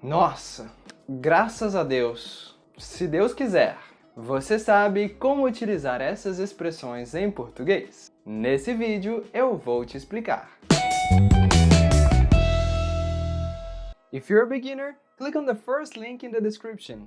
Nossa, graças a Deus, se Deus quiser. Você sabe como utilizar essas expressões em português? Nesse vídeo eu vou te explicar. If you're a beginner, click on the first link in the description.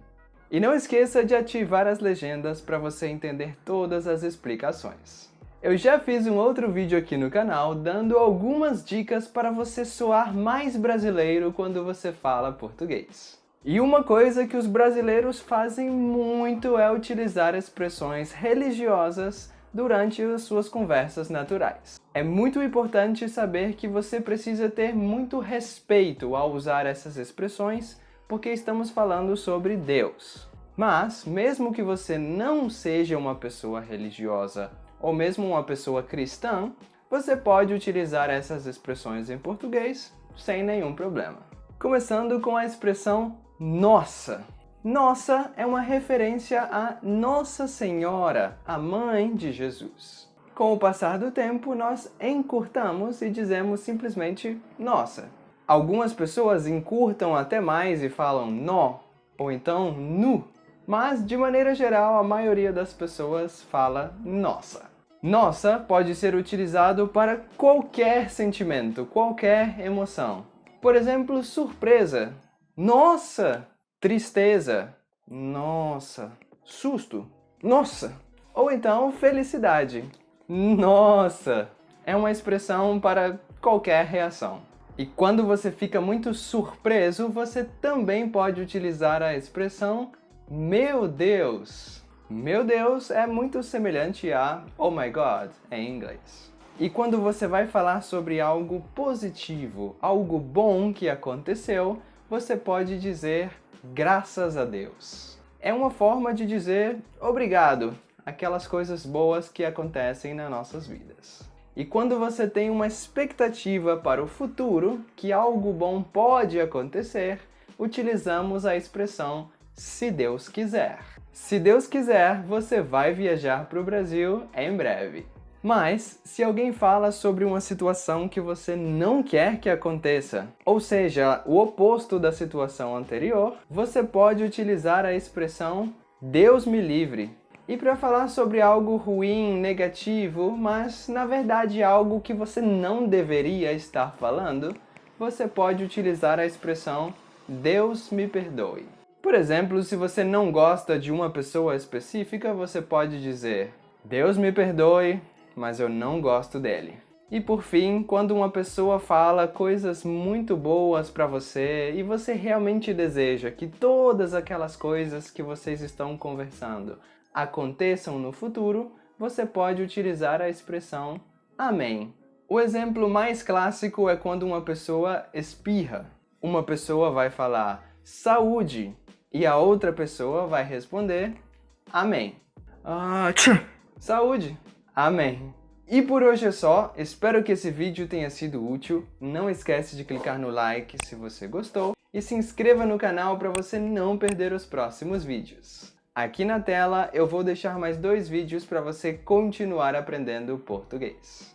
E não esqueça de ativar as legendas para você entender todas as explicações. Eu já fiz um outro vídeo aqui no canal dando algumas dicas para você soar mais brasileiro quando você fala português. E uma coisa que os brasileiros fazem muito é utilizar expressões religiosas durante as suas conversas naturais. É muito importante saber que você precisa ter muito respeito ao usar essas expressões, porque estamos falando sobre Deus. Mas, mesmo que você não seja uma pessoa religiosa ou mesmo uma pessoa cristã, você pode utilizar essas expressões em português sem nenhum problema. Começando com a expressão nossa. Nossa é uma referência a Nossa Senhora, a mãe de Jesus. Com o passar do tempo, nós encurtamos e dizemos simplesmente nossa. Algumas pessoas encurtam até mais e falam nó, ou então nu. Mas, de maneira geral, a maioria das pessoas fala nossa. Nossa pode ser utilizado para qualquer sentimento, qualquer emoção. Por exemplo, surpresa. Nossa! Tristeza. Nossa! Susto. Nossa! Ou então, felicidade. Nossa! É uma expressão para qualquer reação. E quando você fica muito surpreso, você também pode utilizar a expressão meu Deus. Meu Deus é muito semelhante a oh my God em inglês. E quando você vai falar sobre algo positivo, algo bom que aconteceu, você pode dizer graças a Deus. É uma forma de dizer obrigado, aquelas coisas boas que acontecem nas nossas vidas. E quando você tem uma expectativa para o futuro, que algo bom pode acontecer, utilizamos a expressão se Deus quiser. Se Deus quiser, você vai viajar para o Brasil em breve. Mas, se alguém fala sobre uma situação que você não quer que aconteça, ou seja, o oposto da situação anterior, você pode utilizar a expressão Deus me livre. E para falar sobre algo ruim, negativo, mas na verdade algo que você não deveria estar falando, você pode utilizar a expressão Deus me perdoe. Por exemplo, se você não gosta de uma pessoa específica, você pode dizer Deus me perdoe, mas eu não gosto dele. E por fim, quando uma pessoa fala coisas muito boas para você e você realmente deseja que todas aquelas coisas que vocês estão conversando aconteçam no futuro, você pode utilizar a expressão amém. O exemplo mais clássico é quando uma pessoa espirra. Uma pessoa vai falar saúde e a outra pessoa vai responder amém. Saúde. Amém. E por hoje é só, espero que esse vídeo tenha sido útil. Não esquece de clicar no like se você gostou e se inscreva no canal para você não perder os próximos vídeos. Aqui na tela eu vou deixar mais 2 vídeos para você continuar aprendendo português.